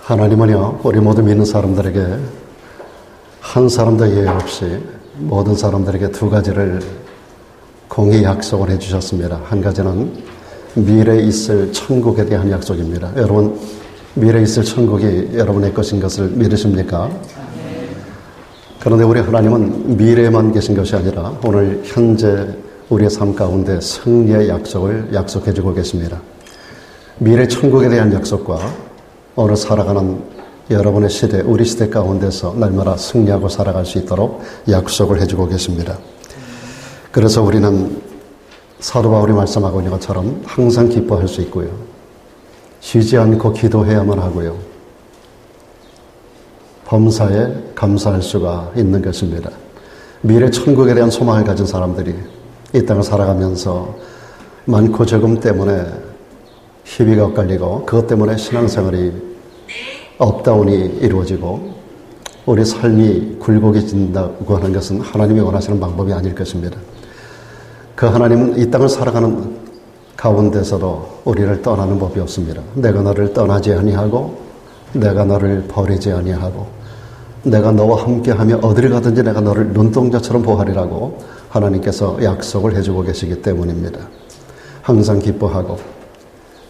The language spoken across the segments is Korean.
하나님은요, 우리 모두 믿는 사람들에게 한 사람도 예외 없이 모든 사람들에게 두 가지를 공히 약속을 해주셨습니다. 한 가지는 미래에 있을 천국에 대한 약속입니다. 여러분, 미래에 있을 천국이 여러분의 것인 것을 믿으십니까? 그런데 우리 하나님은 미래에만 계신 것이 아니라 오늘 현재 우리의 삶 가운데 승리의 약속을 약속해주고 계십니다. 미래 천국에 대한 약속과 오늘 살아가는 여러분의 시대, 우리 시대 가운데서 날마다 승리하고 살아갈 수 있도록 약속을 해주고 계십니다. 그래서 우리는 사도 바울이 말씀하고 있는 것처럼 항상 기뻐할 수 있고요. 쉬지 않고 기도해야만 하고요. 범사에 감사할 수가 있는 것입니다. 미래 천국에 대한 소망을 가진 사람들이 이 땅을 살아가면서 많고 적음 때문에 희비가 엇갈리고 그것 때문에 신앙생활이 업다운이 이루어지고 우리 삶이 굴곡해진다고 하는 것은 하나님이 원하시는 방법이 아닐 것입니다. 그 하나님은 이 땅을 살아가는 가운데서도 우리를 떠나는 법이 없습니다. 내가 너를 떠나지 아니하고 내가 너를 버리지 아니하고 내가 너와 함께하며 어디를 가든지 내가 너를 눈동자처럼 보호하리라고 하나님께서 약속을 해주고 계시기 때문입니다. 항상 기뻐하고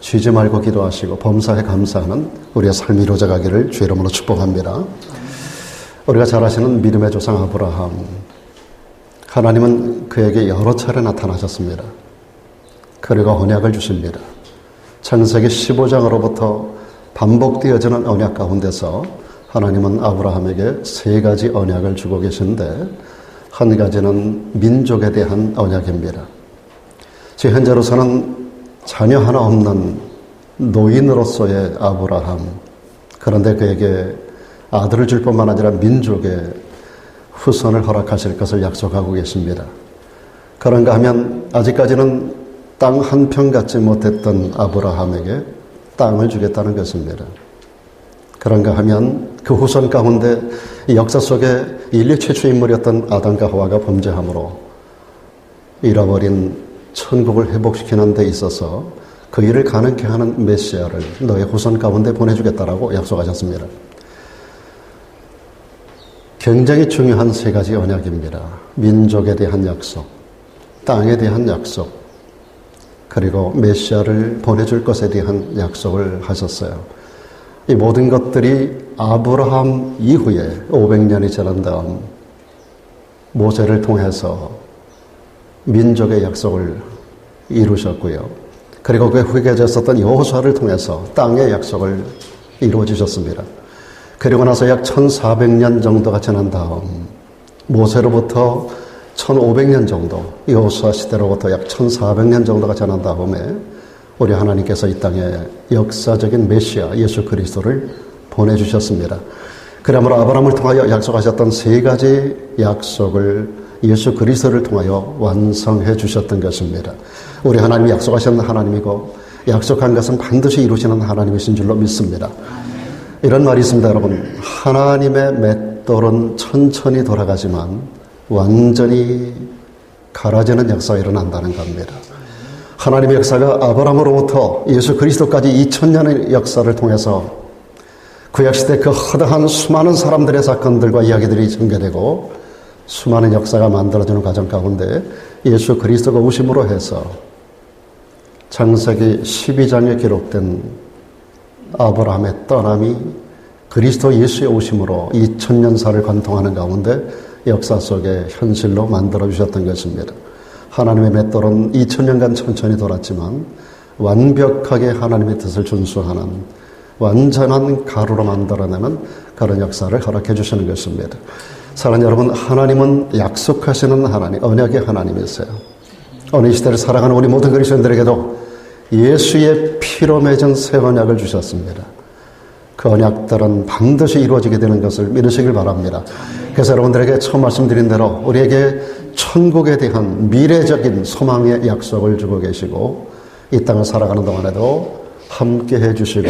쉬지 말고 기도하시고 범사에 감사하는 우리의 삶이 이루어져가기를 주의 이름으로 축복합니다. 우리가 잘 아시는 믿음의 조상 아브라함, 하나님은 그에게 여러 차례 나타나셨습니다. 그리고 언약을 주십니다. 창세기 15장으로부터 반복되어지는 언약 가운데서 하나님은 아브라함에게 세 가지 언약을 주고 계신데 한 가지는 민족에 대한 언약입니다. 지금 현재로서는 자녀 하나 없는 노인으로서의 아브라함, 그런데 그에게 아들을 줄 뿐만 아니라 민족의 후손을 허락하실 것을 약속하고 계십니다. 그런가 하면 아직까지는 땅 한 평 갖지 못했던 아브라함에게 땅을 주겠다는 것입니다. 그런가 하면 그 후손 가운데 역사 속에 인류 최초 인물이었던 아담과 하와가 범죄함으로 잃어버린 천국을 회복시키는 데 있어서 그 일을 가능케 하는 메시아를 너의 후손 가운데 보내주겠다라고 약속하셨습니다. 굉장히 중요한 세 가지 언약입니다. 민족에 대한 약속, 땅에 대한 약속, 그리고 메시아를 보내줄 것에 대한 약속을 하셨어요. 이 모든 것들이 아브라함 이후에 500년이 지난 다음 모세를 통해서 민족의 약속을 이루셨고요. 그리고 그 후계자였었던 여호수아를 통해서 땅의 약속을 이루어 주셨습니다. 그리고 나서 약 1400년 정도가 지난 다음 모세로부터 1500년 정도, 여호수아 시대로부터 약 1400년 정도가 지난 다음에 우리 하나님께서 이 땅에 역사적인 메시아 예수 그리스도를 보내주셨습니다. 그러므로 아브라함을 통하여 약속하셨던 세 가지 약속을 예수 그리스도를 통하여 완성해 주셨던 것입니다. 우리 하나님이 약속하신 하나님이고 약속한 것은 반드시 이루시는 하나님이신 줄로 믿습니다. 이런 말이 있습니다, 여러분. 하나님의 맷돌은 천천히 돌아가지만 완전히 갈아지는 역사가 일어난다는 겁니다. 하나님의 역사가 아브라함으로부터 예수 그리스도까지 2000년의 역사를 통해서 구약시대 그 허다한 수많은 사람들의 사건들과 이야기들이 전개되고 수많은 역사가 만들어지는 과정 가운데 예수 그리스도가 오심으로 해서 창세기 12장에 기록된 아브라함의 떠남이 그리스도 예수의 오심으로 2000년사를 관통하는 가운데 역사 속에 현실로 만들어주셨던 것입니다. 하나님의 맷돌은 2000년간 천천히 돌았지만 완벽하게 하나님의 뜻을 준수하는 완전한 가루로 만들어내는 그런 역사를 허락해 주시는 것입니다. 사랑하는 여러분, 하나님은 약속하시는 하나님, 언약의 하나님이세요. 오늘 이 시대를 살아가는 우리 모든 그리스도인들에게도 예수의 피로 맺은 새 언약을 주셨습니다. 그 언약들은 반드시 이루어지게 되는 것을 믿으시길 바랍니다. 그래서 여러분들에게 처음 말씀드린 대로 우리에게 천국에 대한 미래적인 소망의 약속을 주고 계시고 이 땅을 살아가는 동안에도 함께 해주시고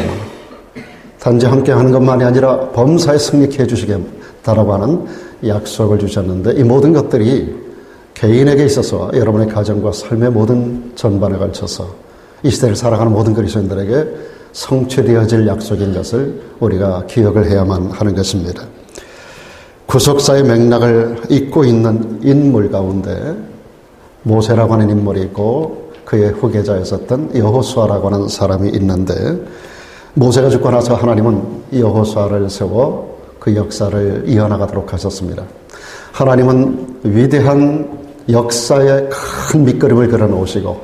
단지 함께 하는 것만이 아니라 범사에 승리케 해주시겠다라고 하는 약속을 주셨는데 이 모든 것들이 개인에게 있어서 여러분의 가정과 삶의 모든 전반에 걸쳐서 이 시대를 살아가는 모든 그리스도인들에게 성취되어질 약속인 것을 우리가 기억을 해야만 하는 것입니다. 구속사의 맥락을 잇고 있는 인물 가운데 모세라고 하는 인물이 있고 그의 후계자였었던 여호수아라고 하는 사람이 있는데, 모세가 죽고 나서 하나님은 여호수아를 세워 그 역사를 이어나가도록 하셨습니다. 하나님은 위대한 역사의 큰 밑그림을 그려놓으시고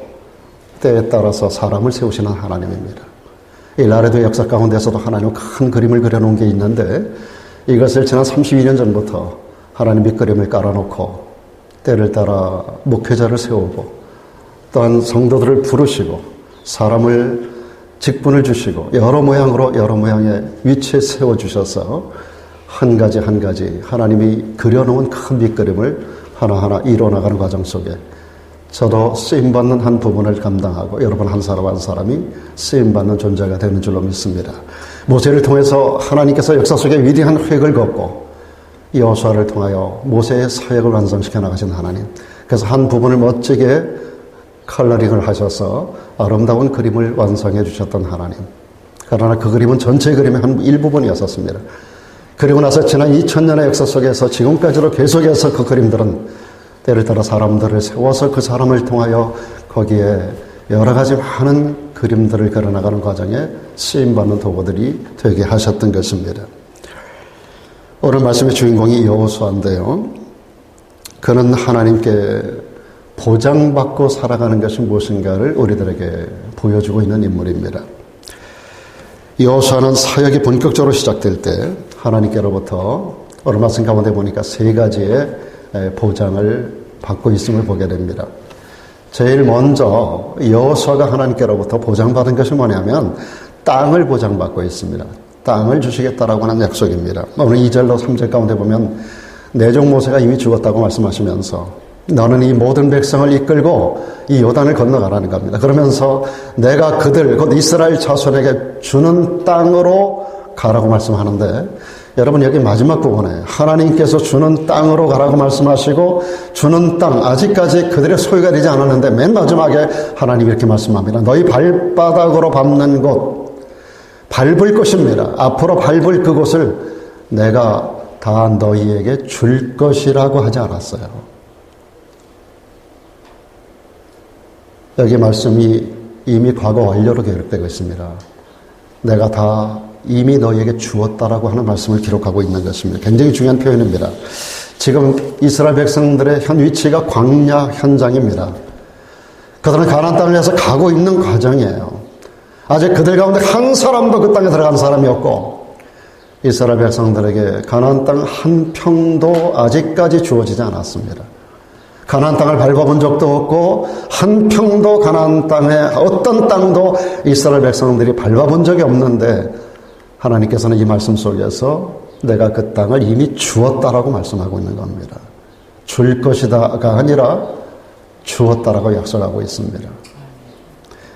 때에 따라서 사람을 세우시는 하나님입니다. 이 나레도 역사 가운데서도 하나님은 큰 그림을 그려놓은 게 있는데, 이것을 지난 32년 전부터 하나님 밑그림을 깔아놓고 때를 따라 목회자를 세우고 또한 성도들을 부르시고 사람을 직분을 주시고 여러 모양으로 여러 모양의 위치에 세워주셔서 한 가지 한 가지 하나님이 그려놓은 큰 밑그림을 하나하나 이뤄나가는 과정 속에 저도 쓰임받는 한 부분을 감당하고 여러분 한 사람 한 사람이 쓰임받는 존재가 되는 줄로 믿습니다. 모세를 통해서 하나님께서 역사 속에 위대한 획을 걷고 여호수아를 통하여 모세의 사역을 완성시켜 나가신 하나님, 그래서 한 부분을 멋지게 컬러링을 하셔서 아름다운 그림을 완성해 주셨던 하나님. 그러나 그 그림은 전체 그림의 한 일부분이었습니다. 그리고 나서 지난 2000년의 역사 속에서 지금까지도 계속해서 그 그림들은 때를 따라 사람들을 세워서 그 사람을 통하여 거기에 여러 가지 많은 그림들을 그려나가는 과정에 쓰임받는 도구들이 되게 하셨던 것입니다. 오늘 말씀의 주인공이 여호수아인데요. 그는 하나님께 보장받고 살아가는 것이 무엇인가를 우리들에게 보여주고 있는 인물입니다. 여호수아는 사역이 본격적으로 시작될 때 하나님께로부터 오늘 말씀 가운데 보니까 세 가지의 보장을 받고 있음을 보게 됩니다. 제일 먼저 여호수아가 하나님께로부터 보장받은 것이 뭐냐면 땅을 보장받고 있습니다. 땅을 주시겠다라고 하는 약속입니다. 오늘 2절로 3절 가운데 보면 내 종 모세가 이미 죽었다고 말씀하시면서 너는 이 모든 백성을 이끌고 이 요단을 건너가라는 겁니다. 그러면서 내가 그들 곧 이스라엘 자손에게 주는 땅으로 가라고 말씀하는데, 여러분 여기 마지막 부분에 하나님께서 주는 땅으로 가라고 말씀하시고 주는 땅, 아직까지 그들의 소유가 되지 않았는데 맨 마지막에 하나님이 이렇게 말씀합니다. 너희 발바닥으로 밟는 곳, 밟을 것입니다. 앞으로 밟을 그곳을 내가 다 너희에게 줄 것이라고 하지 않았어요. 여기 말씀이 이미 과거 완료로 기록되고 있습니다. 내가 다 이미 너희에게 주었다라고 하는 말씀을 기록하고 있는 것입니다. 굉장히 중요한 표현입니다. 지금 이스라엘 백성들의 현 위치가 광야 현장입니다. 그들은 가나안 땅을 위해서 가고 있는 과정이에요. 아직 그들 가운데 한 사람도 그 땅에 들어간 사람이 없고 이스라엘 백성들에게 가나안 땅 한 평도 아직까지 주어지지 않았습니다. 가나안 땅을 밟아본 적도 없고 한 평도 가나안 땅에 어떤 땅도 이스라엘 백성들이 밟아본 적이 없는데 하나님께서는 이 말씀 속에서 내가 그 땅을 이미 주었다라고 말씀하고 있는 겁니다. 줄 것이다가 아니라 주었다라고 약속하고 있습니다.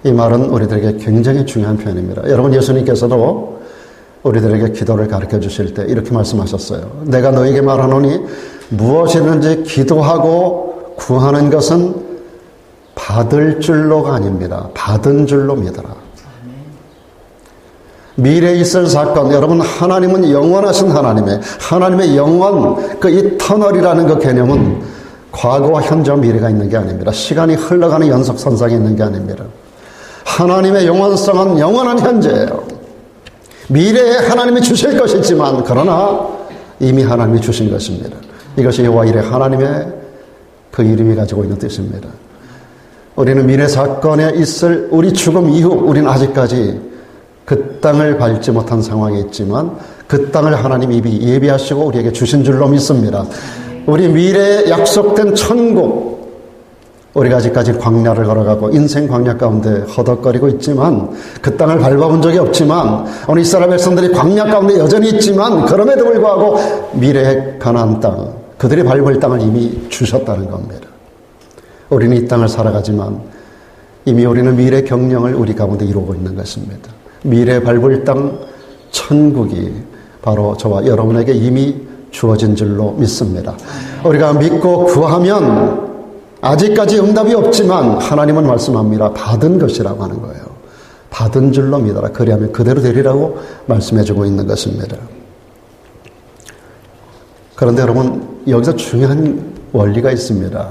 이 말은 우리들에게 굉장히 중요한 표현입니다. 여러분, 예수님께서도 우리들에게 기도를 가르쳐 주실 때 이렇게 말씀하셨어요. 내가 너에게 말하노니 무엇이든지 기도하고 구하는 것은 받을 줄로가 아닙니다. 받은 줄로 믿어라. 미래에 있을 사건, 여러분, 하나님은 영원하신 하나님의 영원, 그 이터널이라는 그 개념은 과거와 현재와 미래가 있는 게 아닙니다. 시간이 흘러가는 연속선상에 있는 게 아닙니다. 하나님의 영원성은 영원한 현재예요. 미래에 하나님이 주실 것이지만 그러나 이미 하나님이 주신 것입니다. 이것이 여호와 이레 하나님의 그 이름이 가지고 있는 뜻입니다. 우리는 미래 사건에 있을 우리 죽음 이후 우리는 아직까지 그 땅을 밟지 못한 상황에 있지만 그 땅을 하나님이 이미 예비하시고 우리에게 주신 줄로 믿습니다. 우리 미래에 약속된 천국, 우리가 아직까지 광야를 걸어가고 인생 광야 가운데 허덕거리고 있지만 그 땅을 밟아본 적이 없지만 오늘 이스라엘 백성들이 광야 가운데 여전히 있지만 그럼에도 불구하고 미래의 가나안 땅, 그들이 밟을 땅을 이미 주셨다는 겁니다. 우리는 이 땅을 살아가지만 이미 우리는 미래 경영을 우리 가운데 이루고 있는 것입니다. 미래 밟을 땅 천국이 바로 저와 여러분에게 이미 주어진 줄로 믿습니다. 우리가 믿고 구하면 아직까지 응답이 없지만 하나님은 말씀합니다. 받은 것이라고 하는 거예요. 받은 줄로 믿어라. 그리하면 그대로 되리라고 말씀해주고 있는 것입니다. 그런데 여러분, 여기서 중요한 원리가 있습니다.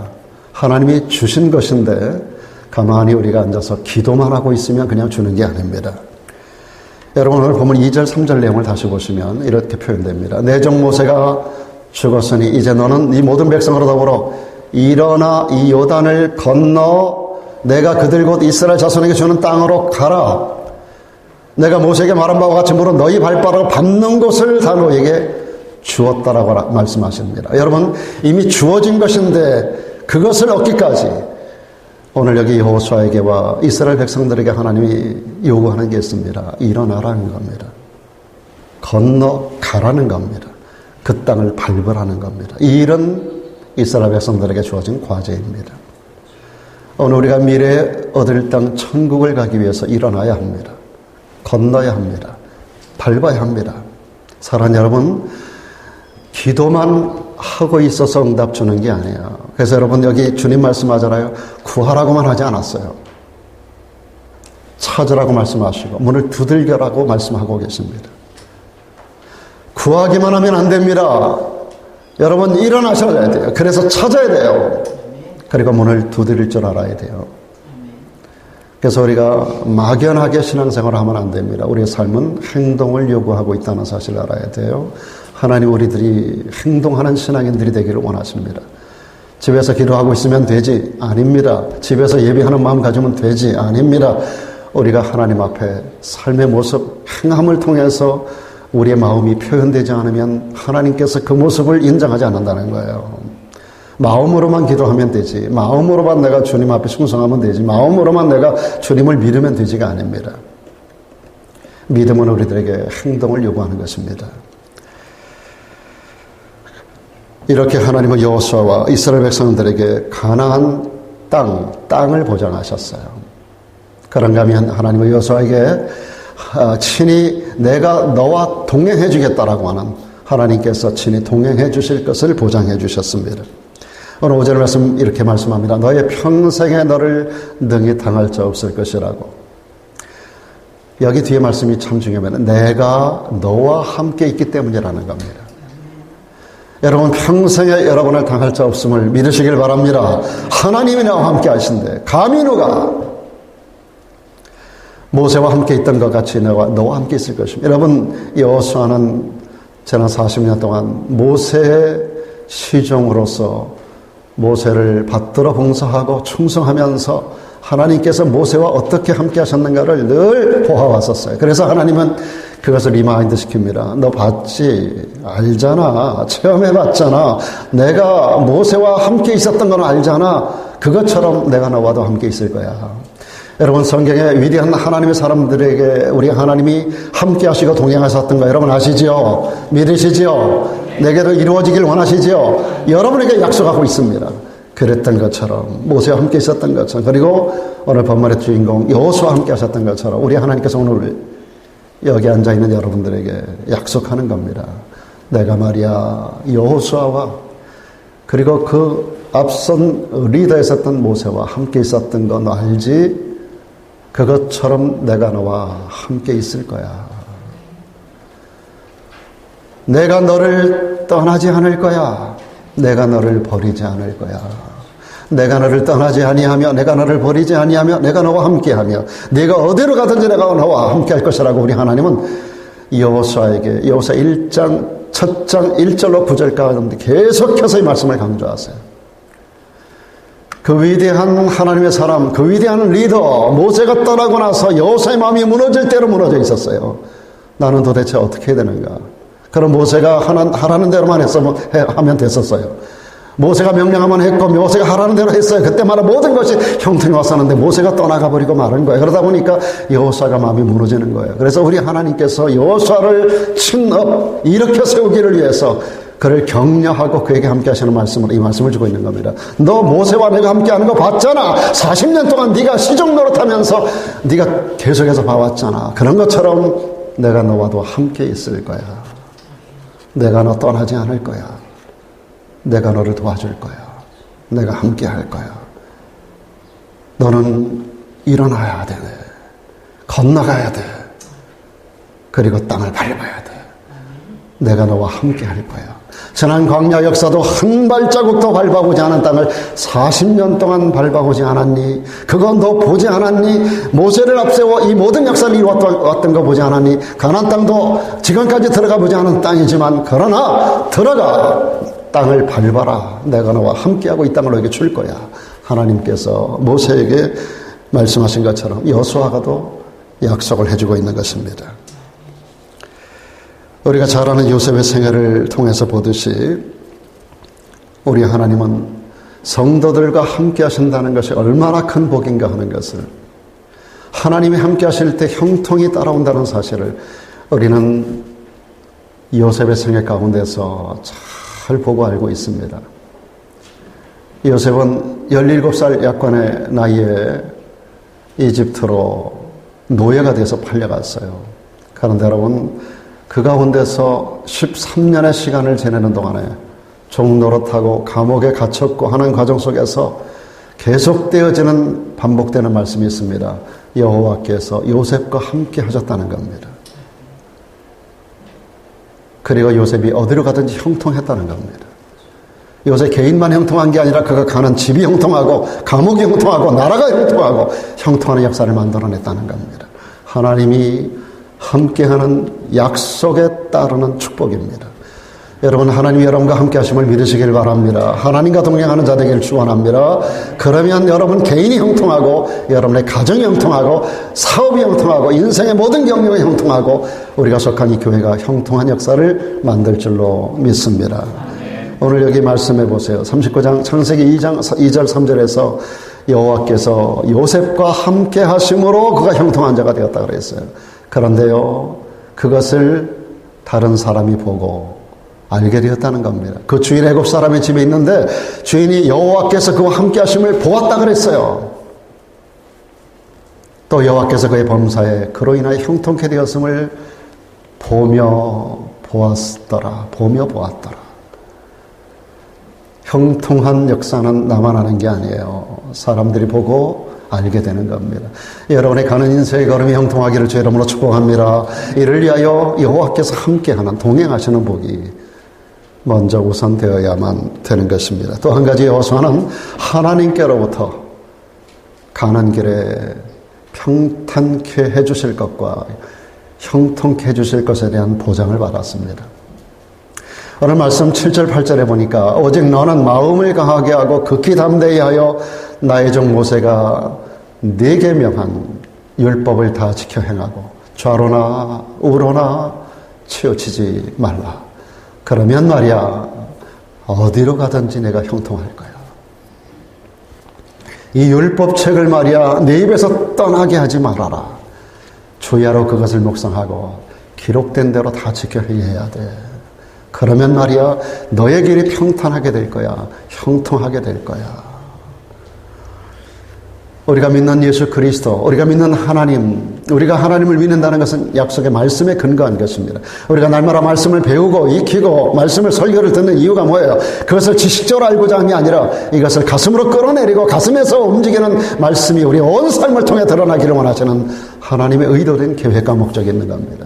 하나님이 주신 것인데 가만히 우리가 앉아서 기도만 하고 있으면 그냥 주는 게 아닙니다. 여러분, 오늘 보면 2절 3절 내용을 다시 보시면 이렇게 표현됩니다. 내 종 모세가 죽었으니 이제 너는 이 모든 백성으로 더불어 일어나 이 요단을 건너 내가 그들 곧 이스라엘 자손에게 주는 땅으로 가라. 내가 모세에게 말한 바와 같이 물은 너희 발바닥을 밟는 곳을 다 너에게 주었다라고 말씀하십니다. 여러분, 이미 주어진 것인데 그것을 얻기까지 오늘 여기 여호수아에게와 이스라엘 백성들에게 하나님이 요구하는 게 있습니다. 일어나라는 겁니다. 건너가라는 겁니다. 그 땅을 밟으라는 겁니다. 이 일은 이스라엘 백성들에게 주어진 과제입니다. 오늘 우리가 미래에 얻을 땅 천국을 가기 위해서 일어나야 합니다. 건너야 합니다. 밟아야 합니다. 사랑하는 여러분, 기도만 하고 있어서 응답 주는 게 아니에요. 그래서 여러분, 여기 주님 말씀하잖아요. 구하라고만 하지 않았어요. 찾으라고 말씀하시고 문을 두들겨라고 말씀하고 계십니다. 구하기만 하면 안 됩니다. 여러분, 일어나셔야 돼요. 그래서 찾아야 돼요. 그리고 문을 두드릴 줄 알아야 돼요. 그래서 우리가 막연하게 신앙생활을 하면 안 됩니다. 우리의 삶은 행동을 요구하고 있다는 사실을 알아야 돼요. 하나님, 우리들이 행동하는 신앙인들이 되기를 원하십니다. 집에서 기도하고 있으면 되지? 아닙니다. 집에서 예배하는 마음 가지면 되지? 아닙니다. 우리가 하나님 앞에 삶의 모습, 행함을 통해서 우리의 마음이 표현되지 않으면 하나님께서 그 모습을 인정하지 않는다는 거예요. 마음으로만 기도하면 되지, 마음으로만 내가 주님 앞에 충성하면 되지, 마음으로만 내가 주님을 믿으면 되지가 아닙니다. 믿음은 우리들에게 행동을 요구하는 것입니다. 이렇게 하나님은 여호수아와 이스라엘 백성들에게 가나안 땅을 보장하셨어요. 그런가 하면 하나님은 여호수아에게 친히 내가 너와 동행해 주겠다라고 하는, 하나님께서 친히 동행해 주실 것을 보장해 주셨습니다. 오늘 5절 말씀 이렇게 말씀합니다. 너의 평생에 너를 능히 당할 자 없을 것이라고. 여기 뒤에 말씀이 참 중요합니다. 내가 너와 함께 있기 때문이라는 겁니다. 여러분, 평생에 여러분을 당할 자 없음을 믿으시길 바랍니다. 하나님이 나와 함께 하신데 감히 누가 모세와 함께 있던 것 같이 너와 함께 있을 것입니다. 여러분, 여호수아는 지난 40년 동안 모세의 시종으로서 모세를 받들어 봉사하고 충성하면서 하나님께서 모세와 어떻게 함께 하셨는가를 늘 보아왔었어요. 그래서 하나님은 그것을 리마인드 시킵니다. 너 봤지? 알잖아. 체험해봤잖아. 내가 모세와 함께 있었던 건 알잖아. 그것처럼 내가 너와도 함께 있을 거야. 여러분, 성경에 위대한 하나님의 사람들에게 우리 하나님이 함께 하시고 동행하셨던 거 여러분 아시지요? 믿으시지요? 내게도 이루어지길 원하시지요? 여러분에게 약속하고 있습니다. 그랬던 것처럼, 모세와 함께 있었던 것처럼, 그리고 오늘 본문의 주인공 여호수아와 함께 하셨던 것처럼 우리 하나님께서 오늘 여기 앉아있는 여러분들에게 약속하는 겁니다. 내가 말이야 여호수아와 그리고 그 앞선 리더에 있었던 모세와 함께 있었던 거 너 알지? 그것처럼 내가 너와 함께 있을 거야. 내가 너를 떠나지 않을 거야. 내가 너를 버리지 않을 거야. 내가 너를 떠나지 아니하며 내가 너를 버리지 아니하며 내가 너와 함께하며 네가 어디로 가든지 내가 너와 함께할 것이라고 우리 하나님은 여호수아에게 여호수아 1장 첫 장 1절로 9절까지 계속해서 이 말씀을 강조하세요. 그 위대한 하나님의 사람, 그 위대한 리더 모세가 떠나고 나서 여호수아의 마음이 무너질 대로 무너져 있었어요. 나는 도대체 어떻게 해야 되는가? 그럼 모세가 하라는 대로만 하면 됐었어요. 모세가 명령하면 했고 모세가 하라는 대로 했어요. 그때마다 모든 것이 형통이 왔었는데 모세가 떠나가 버리고 마른 거예요. 그러다 보니까 여호수아가 마음이 무너지는 거예요. 그래서 우리 하나님께서 여호수아를 친업 일으켜 세우기를 위해서 그를 격려하고 그에게 함께 하시는 말씀으로 이 말씀을 주고 있는 겁니다. 너 모세와 내가 함께 하는 거 봤잖아. 40년 동안 네가 시종 노릇하면서 네가 계속해서 봐왔잖아. 그런 것처럼 내가 너와도 함께 있을 거야. 내가 너 떠나지 않을 거야. 내가 너를 도와줄 거야. 내가 함께 할 거야. 너는 일어나야 되네. 건너가야 돼. 그리고 땅을 밟아야 돼. 내가 너와 함께 할 거야. 지난 광야 역사도 한 발자국도 밟아보지 않은 땅을 40년 동안 밟아보지 않았니? 그건 너 보지 않았니? 모세를 앞세워 이 모든 역사를 이루었던 거 보지 않았니? 가나안 땅도 지금까지 들어가 보지 않은 땅이지만 그러나 들어가 땅을 밟아라. 내가 너와 함께하고 이 땅을 너에게 줄 거야. 하나님께서 모세에게 말씀하신 것처럼 여호수아가도 약속을 해주고 있는 것입니다. 우리가 잘 아는 요셉의 생애를 통해서 보듯이 우리 하나님은 성도들과 함께 하신다는 것이 얼마나 큰 복인가 하는 것을, 하나님이 함께 하실 때 형통이 따라온다는 사실을 우리는 요셉의 생애 가운데서 잘 보고 알고 있습니다. 요셉은 17살 약관의 나이에 이집트로 노예가 돼서 팔려갔어요. 그런데 여러분, 그 가운데서 13년의 시간을 지내는 동안에 종노릇하고 감옥에 갇혔고 하는 과정 속에서 계속되어지는 반복되는 말씀이 있습니다. 여호와께서 요셉과 함께 하셨다는 겁니다. 그리고 요셉이 어디로 가든지 형통했다는 겁니다. 요셉 개인만 형통한 게 아니라 그가 가는 집이 형통하고 감옥이 형통하고 나라가 형통하고 형통하는 역사를 만들어냈다는 겁니다. 하나님이 함께하는 약속에 따르는 축복입니다. 여러분, 하나님이 여러분과 함께 하심을 믿으시길 바랍니다. 하나님과 동행하는 자 되기를 축원합니다. 그러면 여러분 개인이 형통하고 여러분의 가정이 형통하고 사업이 형통하고 인생의 모든 경력이 형통하고 우리가 속한 이 교회가 형통한 역사를 만들 줄로 믿습니다. 오늘 여기 말씀해 보세요. 39장 창세기 2장 2절 3절에서 여호와께서 요셉과 함께 하심으로 그가 형통한 자가 되었다 그랬어요. 그런데요, 그것을 다른 사람이 보고 알게 되었다는 겁니다. 그 주인 애굽 사람의 집에 있는데 주인이 여호와께서 그와 함께 하심을 보았다 그랬어요. 또 여호와께서 그의 범사에 그로 인하여 형통케 되었음을 보며 보았더라. 형통한 역사는 나만 아는 게 아니에요. 사람들이 보고 알게 되는 겁니다. 여러분의 가는 인생의 걸음이 형통하기를 주 이름으로 축복합니다. 이를 위하여 여호와께서 함께하는 동행하시는 복이 먼저 우선되어야만 되는 것입니다. 또 한 가지 여호수아는 하나님께로부터 가는 길에 평탄케 해주실 것과 형통케 해주실 것에 대한 보장을 받았습니다. 오늘 말씀 7절 8절에 보니까 오직 너는 마음을 강하게 하고 극히 담대히 하여 나의 종 모세가 네게 명한 율법을 다 지켜 행하고 좌로나 우로나 치우치지 말라. 그러면 말이야 어디로 가든지 내가 형통할 거야. 이 율법책을 말이야 내 입에서 떠나게 하지 말아라. 주야로 그것을 묵상하고 기록된 대로 다 지켜 행해야 돼. 그러면 말이야 너의 길이 평탄하게 될 거야. 형통하게 될 거야. 우리가 믿는 예수 그리스도, 우리가 믿는 하나님, 우리가 하나님을 믿는다는 것은 약속의 말씀에 근거한 것입니다. 우리가 날마다 말씀을 배우고 익히고 말씀을 설교를 듣는 이유가 뭐예요? 그것을 지식적으로 알고자 하는 게 아니라 이것을 가슴으로 끌어내리고 가슴에서 움직이는 말씀이 우리 온 삶을 통해 드러나기를 원하시는 하나님의 의도된 계획과 목적이 있는 겁니다.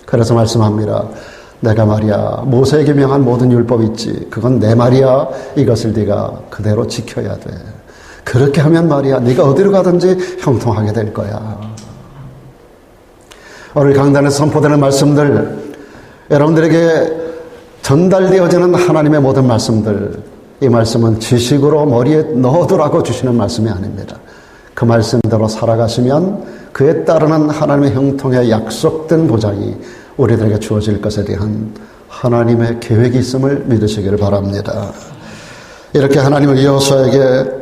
그래서 말씀합니다. 내가 말이야 모세에게 명한 모든 율법이 있지. 그건 내 말이야. 이것을 네가 그대로 지켜야 돼. 그렇게 하면 말이야 네가 어디로 가든지 형통하게 될 거야. 오늘 강단에서 선포되는 말씀들, 여러분들에게 전달되어지는 하나님의 모든 말씀들, 이 말씀은 지식으로 머리에 넣어두라고 주시는 말씀이 아닙니다. 그 말씀대로 살아가시면 그에 따르는 하나님의 형통의 약속된 보장이 우리들에게 주어질 것에 대한 하나님의 계획이 있음을 믿으시기를 바랍니다. 이렇게 하나님은 여호수아에게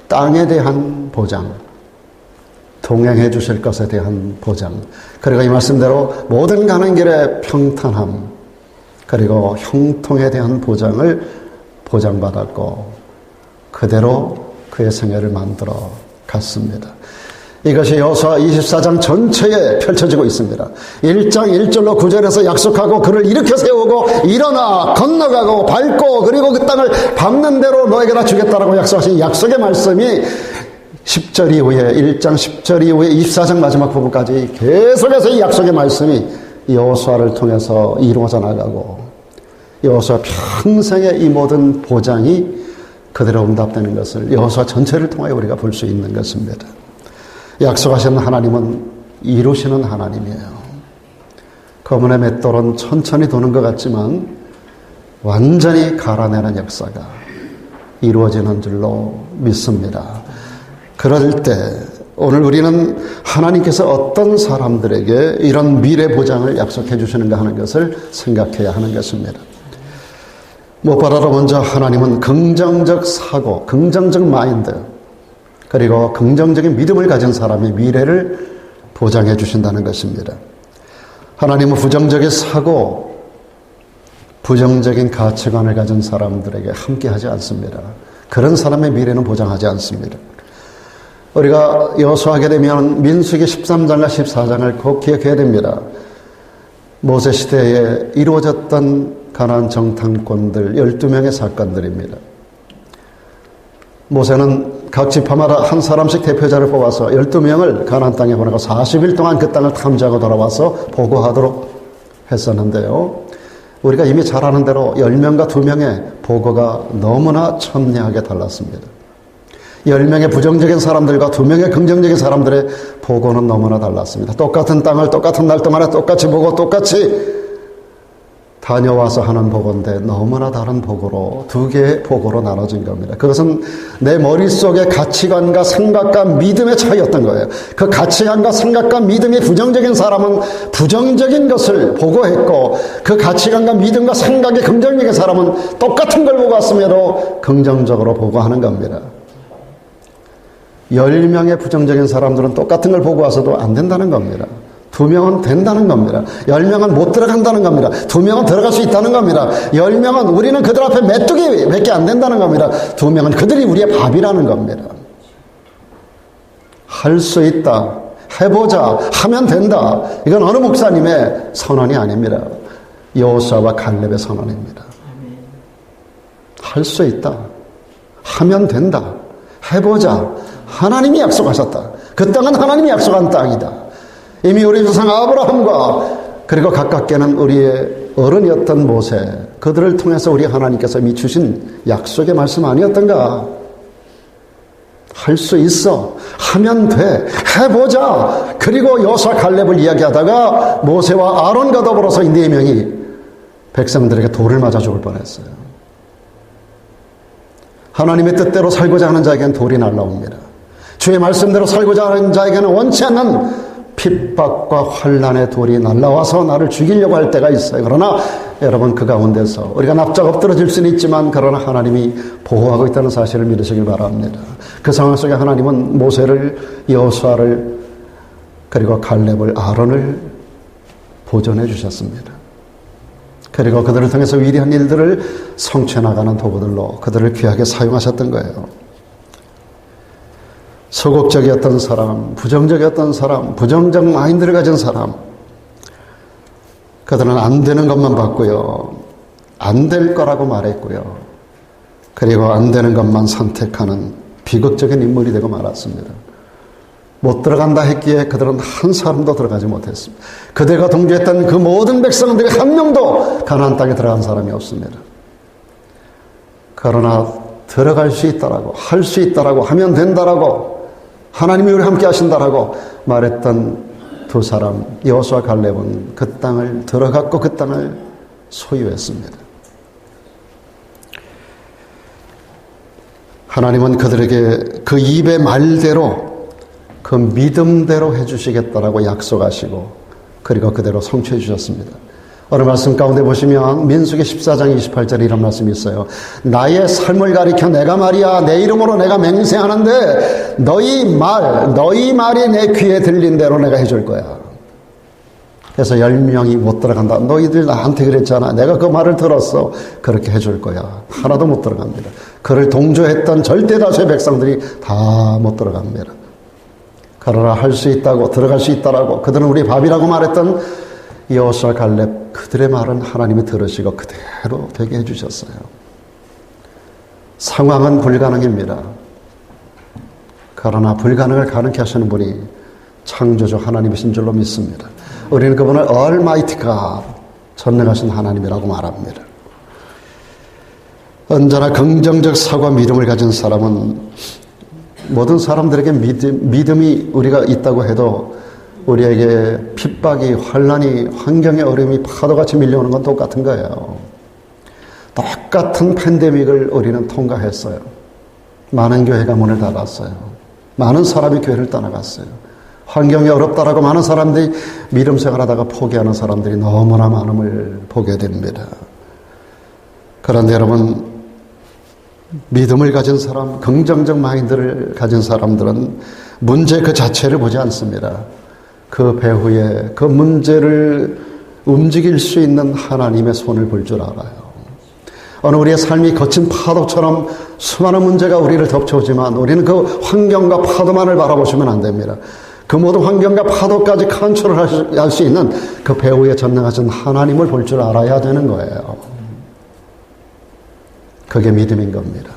땅에 대한 보장, 동행해 주실 것에 대한 보장, 그리고 이 말씀대로 모든 가는 길의 평탄함, 그리고 형통에 대한 보장을 보장받았고 그대로 그의 생애를 만들어 갔습니다. 이것이 여호수아 24장 전체에 펼쳐지고 있습니다. 1장 1절로 9절에서 약속하고 그를 일으켜 세우고 일어나 건너가고 밟고 그리고 그 땅을 밟는 대로 너에게 다 주겠다라고 약속하신 약속의 말씀이 10절 이후에 1장 10절 이후에 24장 마지막 부분까지 계속해서 이 약속의 말씀이 여호수아를 통해서 이루어져 나가고 여호수아 평생의 이 모든 보장이 그대로 응답되는 것을 여호수아 전체를 통하여 우리가 볼 수 있는 것입니다. 약속하신 하나님은 이루시는 하나님이에요. 거문의 맷돌은 천천히 도는 것 같지만 완전히 갈아내는 역사가 이루어지는 줄로 믿습니다. 그럴 때 오늘 우리는 하나님께서 어떤 사람들에게 이런 미래 보장을 약속해 주시는가 하는 것을 생각해야 하는 것입니다. 무엇보다도 먼저 하나님은 긍정적 사고, 긍정적 마인드, 그리고 긍정적인 믿음을 가진 사람의 미래를 보장해 주신다는 것입니다. 하나님은 부정적인 사고, 부정적인 가치관을 가진 사람들에게 함께 하지 않습니다. 그런 사람의 미래는 보장하지 않습니다. 우리가 여호수아하게 되면 민수기 13장과 14장을 꼭 기억해야 됩니다. 모세 시대에 이루어졌던 가나안 정탐꾼들 12명의 사건들입니다. 모세는 각 지파마다 한 사람씩 대표자를 뽑아서 12명을 가나안 땅에 보내고 40일 동안 그 땅을 탐지하고 돌아와서 보고하도록 했었는데요. 우리가 이미 잘 아는 대로 10명과 2명의 보고가 너무나 첨예하게 달랐습니다. 10명의 부정적인 사람들과 2명의 긍정적인 사람들의 보고는 너무나 달랐습니다. 똑같은 땅을 똑같은 날 동안에 똑같이 보고 똑같이 다녀와서 하는 보고인데 너무나 다른 보고로 2개의 보고로 나눠진 겁니다. 그것은 내 머릿속의 가치관과 생각과 믿음의 차이였던 거예요. 그 가치관과 생각과 믿음이 부정적인 사람은 부정적인 것을 보고했고 그 가치관과 믿음과 생각이 긍정적인 사람은 똑같은 걸 보고 왔음에도 긍정적으로 보고하는 겁니다. 10명의 부정적인 사람들은 똑같은 걸 보고 와서도 안 된다는 겁니다. 2명은 된다는 겁니다. 10명은 못 들어간다는 겁니다. 2명은 들어갈 수 있다는 겁니다. 10명은 우리는 그들 앞에 메뚜기밖에 안 된다는 겁니다. 2명은 그들이 우리의 밥이라는 겁니다. 할 수 있다. 해보자. 하면 된다. 이건 어느 목사님의 선언이 아닙니다. 여호수아와 갈렙의 선언입니다. 할 수 있다. 하면 된다. 해보자. 하나님이 약속하셨다. 그 땅은 하나님이 약속한 땅이다. 이미 우리 조상 아브라함과 그리고 가깝게는 우리의 어른이었던 모세, 그들을 통해서 우리 하나님께서 이미 주신 약속의 말씀 아니었던가? 할 수 있어. 하면 돼. 해보자. 그리고 여호수아 갈렙을 이야기하다가 모세와 아론과 더불어서 이 4명이 백성들에게 돌을 맞아 죽을 뻔했어요. 하나님의 뜻대로 살고자 하는 자에게는 돌이 날라옵니다. 주의 말씀대로 살고자 하는 자에게는 원치 않는 핍박과 환난의 돌이 날라와서 나를 죽이려고 할 때가 있어요. 그러나 여러분 그 가운데서 우리가 납작 엎드러질 수는 있지만 그러나 하나님이 보호하고 있다는 사실을 믿으시길 바랍니다. 그 상황 속에 하나님은 모세를, 여호수아를, 그리고 갈렙을, 아론을 보존해 주셨습니다. 그리고 그들을 통해서 위대한 일들을 성취해 나가는 도구들로 그들을 귀하게 사용하셨던 거예요. 소극적이었던 사람, 부정적이었던 사람, 부정적 마인드를 가진 사람, 그들은 안 되는 것만 봤고요. 안 될 거라고 말했고요. 그리고 안 되는 것만 선택하는 비극적인 인물이 되고 말았습니다. 못 들어간다 했기에 그들은 한 사람도 들어가지 못했습니다. 그들과 동조했던 그 모든 백성들이 한 명도 가나안 땅에 들어간 사람이 없습니다. 그러나 들어갈 수 있다라고, 할 수 있다라고, 하면 된다라고, 하나님이 우리 함께 하신다라고 말했던 2 사람, 여호수아 갈렙은 그 땅을 들어갔고 그 땅을 소유했습니다. 하나님은 그들에게 그 입의 말대로, 그 믿음대로 해주시겠다라고 약속하시고 그리고 그대로 성취해 주셨습니다. 어느 말씀 가운데 보시면 민수기 14장 28절에 이런 말씀이 있어요. 나의 삶을 가리켜 내가 말이야 내 이름으로 내가 맹세하는데 너희 말이 내 귀에 들린 대로 내가 해줄 거야. 그래서 10명이 못 들어간다. 너희들 나한테 그랬잖아. 내가 그 말을 들었어. 그렇게 해줄 거야. 하나도 못 들어갑니다. 그를 동조했던 절대 다수의 백성들이 다 못 들어갑니다. 그러나 할 수 있다고, 들어갈 수 있다라고, 그들은 우리 밥이라고 말했던 여호수아 갈렙, 그들의 말은 하나님이 들으시고 그대로 되게 해주셨어요. 상황은 불가능입니다. 그러나 불가능을 가능케 하시는 분이 창조주 하나님이신 줄로 믿습니다. 우리는 그분을 Almighty God, 전능하신 하나님이라고 말합니다. 언제나 긍정적 사고와 믿음을 가진 사람은 모든 사람들에게 믿음이 우리가 있다고 해도 우리에게 핍박이, 환란이, 환경의 어려움이 파도같이 밀려오는 건 똑같은 거예요. 똑같은 팬데믹을 우리는 통과했어요. 많은 교회가 문을 닫았어요. 많은 사람이 교회를 떠나갔어요. 환경이 어렵다라고 많은 사람들이 믿음 생활하다가 포기하는 사람들이 너무나 많음을 보게 됩니다. 그런데 여러분, 믿음을 가진 사람, 긍정적 마인드를 가진 사람들은 문제 그 자체를 보지 않습니다. 그 배후에 그 문제를 움직일 수 있는 하나님의 손을 볼 줄 알아요. 어느 우리의 삶이 거친 파도처럼 수많은 문제가 우리를 덮쳐오지만 우리는 그 환경과 파도만을 바라보시면 안 됩니다. 그 모든 환경과 파도까지 컨트롤할 수 있는 그 배후에 전능하신 하나님을 볼 줄 알아야 되는 거예요. 그게 믿음인 겁니다.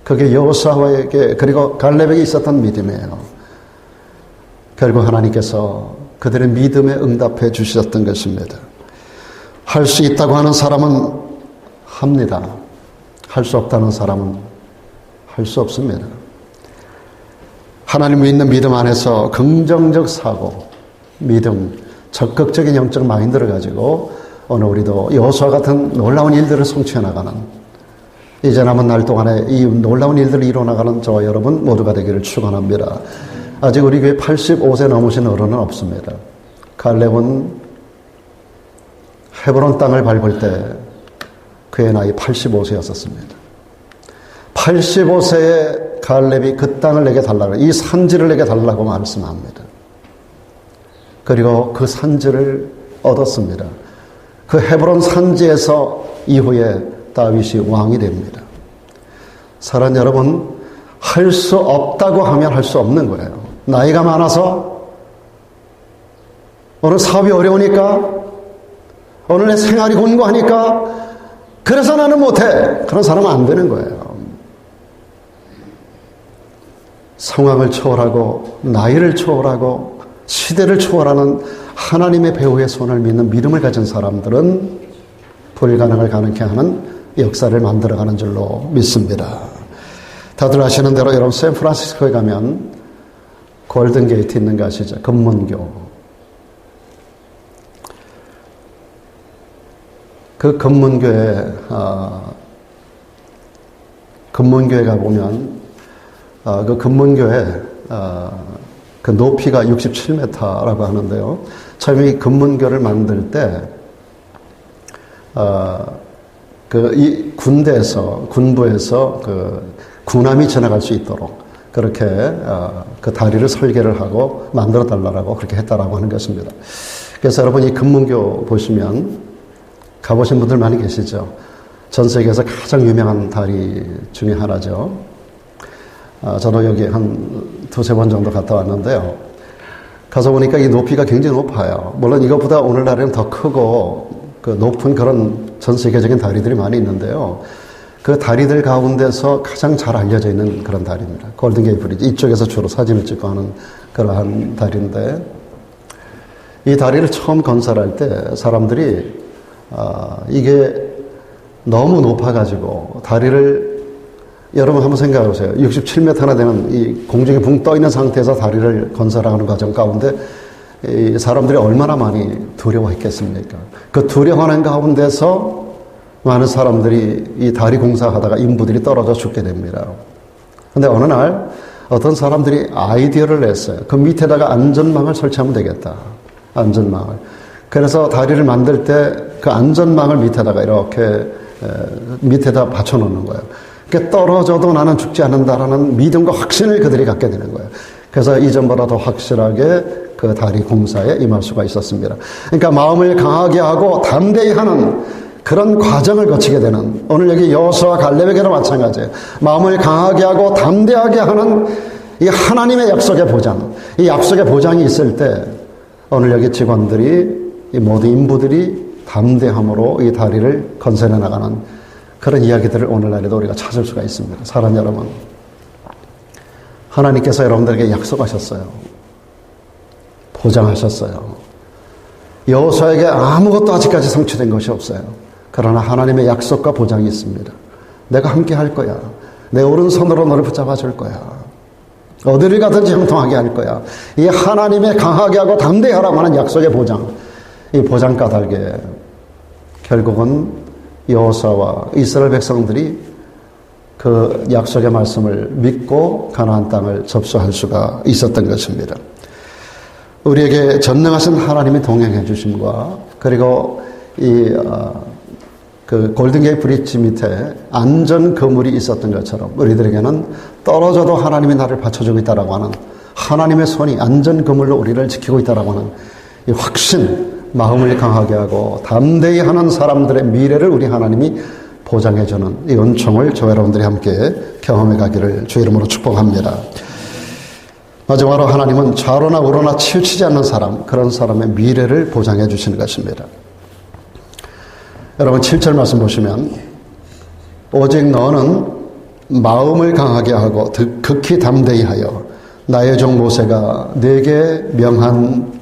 그게 여호수아에게 그리고 갈렙에게 있었던 믿음이에요. 결국 하나님께서 그들의 믿음에 응답해 주셨던 것입니다. 할 수 있다고 하는 사람은 합니다. 할 수 없다는 사람은 할 수 없습니다. 하나님 믿는 믿음 안에서 긍정적 사고, 믿음, 적극적인 영적 마인드를 가지고 오늘 우리도 여호수아 같은 놀라운 일들을 성취해 나가는, 이제 남은 날 동안에 이 놀라운 일들을 이뤄나가는 저와 여러분 모두가 되기를 축원합니다. 아직 우리 교회 85세 넘으신 어른은 없습니다. 갈렙은 헤브론 땅을 밟을 때 그의 나이 85세였었습니다. 85세에 갈렙이 그 땅을 내게 달라고, 이 산지를 내게 달라고 말씀합니다. 그리고 그 산지를 얻었습니다. 그 헤브론 산지에서 이후에 다윗이 왕이 됩니다. 사랑하는 여러분, 할 수 없다고 하면 할 수 없는 거예요. 나이가 많아서, 오늘 사업이 어려우니까, 오늘 내 생활이 곤고하니까, 그래서 나는 못해. 그런 사람은 안 되는 거예요. 상황을 초월하고, 나이를 초월하고, 시대를 초월하는 하나님의 배후의 손을 믿는 믿음을 가진 사람들은 불가능을 가능케 하는 역사를 만들어가는 줄로 믿습니다. 다들 아시는 대로 여러분 샌프란시스코에 가면 골든 게이트 있는 거 아시죠? 금문교. 그 금문교에 가보면 그 금문교에 그 높이가 67m라고 하는데요. 처음에 이 금문교를 만들 때 이 군부에서 그 군함이 지나갈 수 있도록 그렇게 그 다리를 설계를 하고 만들어 달라고 그렇게 했다라고 하는 것입니다. 그래서 여러분 이 금문교 보시면 가보신 분들 많이 계시죠? 전 세계에서 가장 유명한 다리 중에 하나죠. 저도 여기 한 두세 번 정도 갔다 왔는데요. 가서 보니까 이 높이가 굉장히 높아요. 물론 이것보다 오늘날에는 더 크고 그 높은 그런 전 세계적인 다리들이 많이 있는데요. 그 다리들 가운데서 가장 잘 알려져 있는 그런 다리입니다. 골든 게이트 브리지. 이쪽에서 주로 사진을 찍고 하는 그러한 다리인데, 이 다리를 처음 건설할 때 사람들이 이게 너무 높아가지고 다리를, 여러분 한번 생각해 보세요. 67m나 되는 이 공중에 붕 떠 있는 상태에서 다리를 건설하는 과정 가운데 이 사람들이 얼마나 많이 두려워했겠습니까? 그 두려워하는 가운데서 많은 사람들이 이 다리 공사하다가 인부들이 떨어져 죽게 됩니다. 근데 어느 날 어떤 사람들이 아이디어를 냈어요. 그 밑에다가 안전망을 설치하면 되겠다. 안전망을. 그래서 다리를 만들 때 그 안전망을 밑에다가 이렇게 밑에다 받쳐놓는 거예요. 그러니까 떨어져도 나는 죽지 않는다라는 믿음과 확신을 그들이 갖게 되는 거예요. 그래서 이전보다 더 확실하게 그 다리 공사에 임할 수가 있었습니다. 그러니까 마음을 강하게 하고 담대히 하는 그런 과정을 거치게 되는, 오늘 여기 여호수아 갈렙에게도 마찬가지예요. 마음을 강하게 하고 담대하게 하는 이 하나님의 약속의 보장, 이 약속의 보장이 있을 때 오늘 여기 직원들이, 이 모든 인부들이 담대함으로 이 다리를 건설해 나가는 그런 이야기들을 오늘날에도 우리가 찾을 수가 있습니다. 사랑하는 여러분, 하나님께서 여러분들에게 약속하셨어요. 보장하셨어요. 여호수아에게 아무것도 아직까지 성취된 것이 없어요. 그러나 하나님의 약속과 보장이 있습니다. 내가 함께 할 거야. 내 오른손으로 너를 붙잡아 줄 거야. 어디를 가든지 형통하게 할 거야. 이 하나님의 강하게 하고 담대히 하라고 하는 약속의 보장. 이 보장 까닭에 결국은 여호수아와 이스라엘 백성들이 그 약속의 말씀을 믿고 가나안 땅을 접수할 수가 있었던 것입니다. 우리에게 전능하신 하나님이 동행해 주심과 그리고 그 골든게이트 브릿지 밑에 안전 그물이 있었던 것처럼 우리들에게는 떨어져도 하나님이 나를 받쳐주고 있다라고 하는 하나님의 손이 안전 그물로 우리를 지키고 있다라고 하는 이 확신, 마음을 강하게 하고 담대히 하는 사람들의 미래를 우리 하나님이 보장해주는 이 은총을 저와 여러분들이 함께 경험해 가기를 주 이름으로 축복합니다. 마지막으로 하나님은 좌로나 우로나 치우치지 않는 사람, 그런 사람의 미래를 보장해 주시는 것입니다. 여러분 7절 말씀 보시면 오직 너는 마음을 강하게 하고 극히 담대히 하여 나의 종 모세가 네게 명한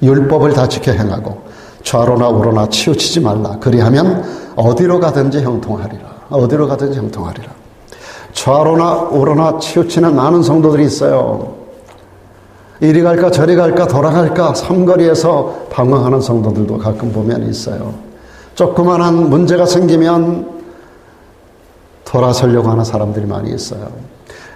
율법을 다 지켜 행하고 좌로나 우로나 치우치지 말라. 그리하면 어디로 가든지 형통하리라. 어디로 가든지 형통하리라. 좌로나 우로나 치우치는 많은 성도들이 있어요. 이리 갈까 저리 갈까 돌아갈까 삼거리에서 방황하는 성도들도 가끔 보면 있어요. 조그만한 문제가 생기면 돌아서려고 하는 사람들이 많이 있어요.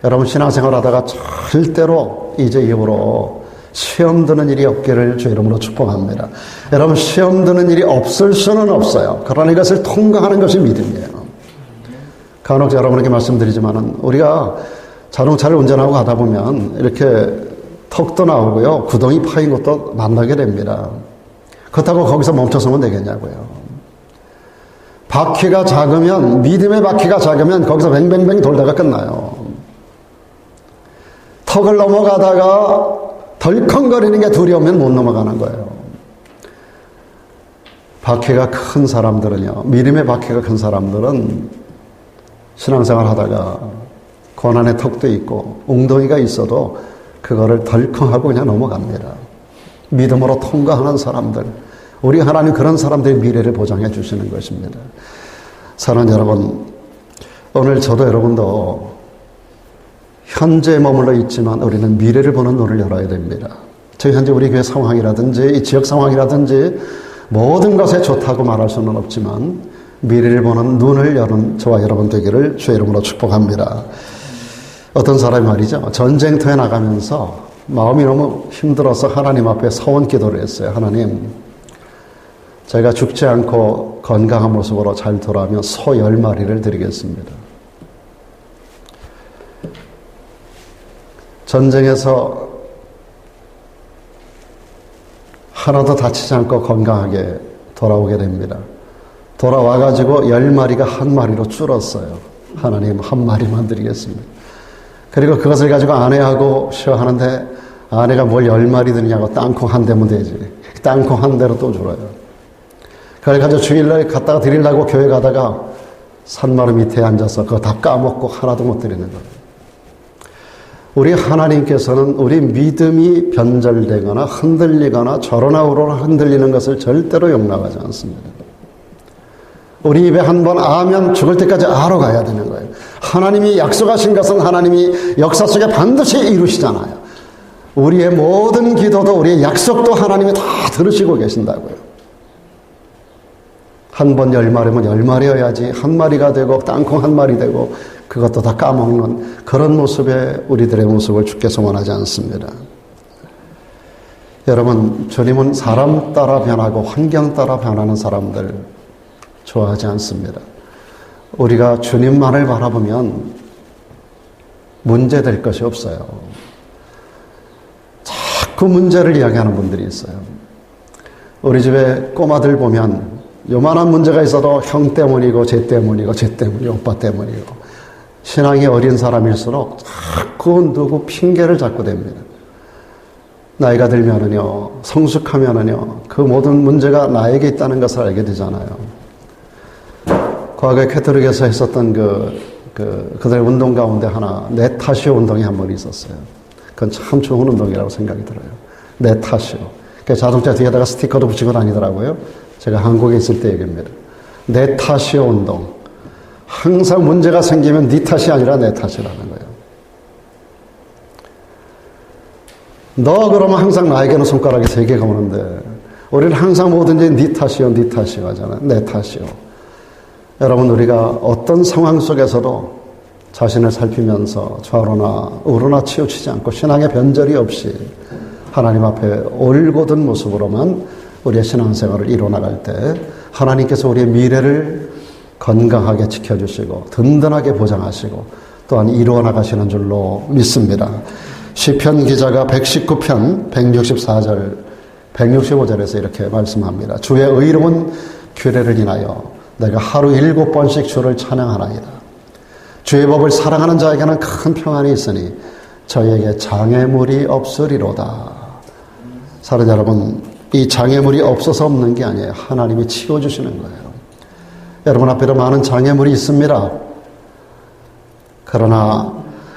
여러분 신앙생활 하다가 절대로 이제 이후로 시험 드는 일이 없기를 주 이름으로 축복합니다. 여러분 시험 드는 일이 없을 수는 없어요. 그러나 이것을 통과하는 것이 믿음이에요. 간혹 여러분에게 말씀드리지만 우리가 자동차를 운전하고 가다 보면 이렇게 턱도 나오고요. 구덩이 파인 것도 만나게 됩니다. 그렇다고 거기서 멈춰서면 되겠냐고요. 바퀴가 작으면, 믿음의 바퀴가 작으면 거기서 뱅뱅뱅 돌다가 끝나요. 턱을 넘어가다가 덜컹거리는 게 두려우면 못 넘어가는 거예요. 바퀴가 큰 사람들은요, 믿음의 바퀴가 큰 사람들은 신앙생활 하다가 고난의 턱도 있고 웅덩이가 있어도 그거를 덜컹하고 그냥 넘어갑니다. 믿음으로 통과하는 사람들, 우리 하나님 그런 사람들의 미래를 보장해 주시는 것입니다. 사랑하는 여러분, 오늘 저도 여러분도 현재에 머물러 있지만 우리는 미래를 보는 눈을 열어야 됩니다. 저희 현재 우리 교회 상황이라든지 이 지역 상황이라든지 모든 것에 좋다고 말할 수는 없지만 미래를 보는 눈을 여는 저와 여러분 되기를 주의 이름으로 축복합니다. 어떤 사람이 말이죠. 전쟁터에 나가면서 마음이 너무 힘들어서 하나님 앞에 서원 기도를 했어요. 하나님, 제가 죽지 않고 건강한 모습으로 잘 돌아오면 소 10마리를 드리겠습니다. 전쟁에서 하나도 다치지 않고 건강하게 돌아오게 됩니다. 돌아와가지고 10마리가 한 마리로 줄었어요. 하나님 한 마리만 드리겠습니다. 그리고 그것을 가지고 아내하고 쇼하는데 아내가 뭘 10마리 드리냐고 땅콩 한 대면 되지. 땅콩 한 대로 또 줄어요. 그걸 가지고 주일날 갔다가 드리려고 교회 가다가 산마루 밑에 앉아서 그거 다 까먹고 하나도 못 드리는 거예요. 우리 하나님께서는 우리 믿음이 변절되거나 흔들리거나 좌로나 우로나 흔들리는 것을 절대로 용납하지 않습니다. 우리 입에 한번 아면 죽을 때까지 아로 가야 되는 거예요. 하나님이 약속하신 것은 하나님이 역사 속에 반드시 이루시잖아요. 우리의 모든 기도도 우리의 약속도 하나님이 다 들으시고 계신다고요. 한 번 10마리면 10마리여야지 한 마리가 되고 땅콩 한 마리 되고 그것도 다 까먹는 그런 모습의 우리들의 모습을 주께서 원하지 않습니다. 여러분, 주님은 사람 따라 변하고 환경 따라 변하는 사람들 좋아하지 않습니다. 우리가 주님만을 바라보면 문제될 것이 없어요. 자꾸 문제를 이야기하는 분들이 있어요. 우리 집에 꼬마들 보면 요만한 문제가 있어도 형 때문이고 쟤 때문이고 쟤 때문이고 오빠 때문이고 신앙이 어린 사람일수록 자꾸 누구 핑계를 잡고 됩니다. 나이가 들면은요, 성숙하면은요, 그 모든 문제가 나에게 있다는 것을 알게 되잖아요. 과거에 캐톨릭에서 했었던 그 그들의 운동 가운데 하나, 내 탓이요 운동이 한 번 있었어요. 그건 참 좋은 운동이라고 생각이 들어요. 내 탓이요. 자동차 뒤에다가 스티커도 붙이고 다니더라고요. 제가 한국에 있을 때 얘기입니다. 내 탓이요 운동. 항상 문제가 생기면 네 탓이 아니라 내 탓이라는 거예요. 너 그러면 항상 나에게는 손가락이 3개가 오는데 우리는 항상 뭐든지 네 탓이요 네 탓이요 하잖아요. 내 탓이요. 여러분, 우리가 어떤 상황 속에서도 자신을 살피면서 좌로나 우로나 치우치지 않고 신앙의 변절이 없이 하나님 앞에 올곧은 모습으로만 우리의 신앙생활을 이뤄나갈 때 하나님께서 우리의 미래를 건강하게 지켜주시고 든든하게 보장하시고 또한 이루어나가시는 줄로 믿습니다. 시편 기자가 119편 164절 165절에서 이렇게 말씀합니다. 주의 의로운 규례를 인하여 내가 하루 7번씩 주를 찬양하나이다. 주의 법을 사랑하는 자에게는 큰 평안이 있으니 저희에게 장애물이 없으리로다. 사랑 여러분, 이 장애물이 없어서 없는 게 아니에요. 하나님이 치워주시는 거예요. 여러분 앞에도 많은 장애물이 있습니다. 그러나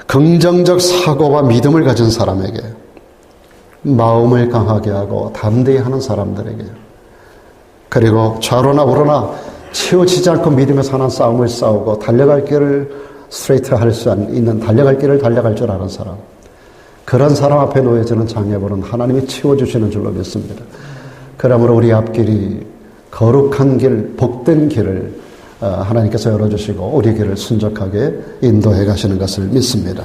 긍정적 사고와 믿음을 가진 사람에게, 마음을 강하게 하고 담대히 하는 사람들에게, 그리고 좌로나 우로나 치우치지 않고 믿음에서 하는 싸움을 싸우고 달려갈 길을 스트레이트 할 수 있는 달려갈 길을 달려갈 줄 아는 사람, 그런 사람 앞에 놓여지는 장애물은 하나님이 치워주시는 줄로 믿습니다. 그러므로 우리 앞길이 거룩한 길, 복된 길을 하나님께서 열어주시고 우리 길을 순적하게 인도해 가시는 것을 믿습니다.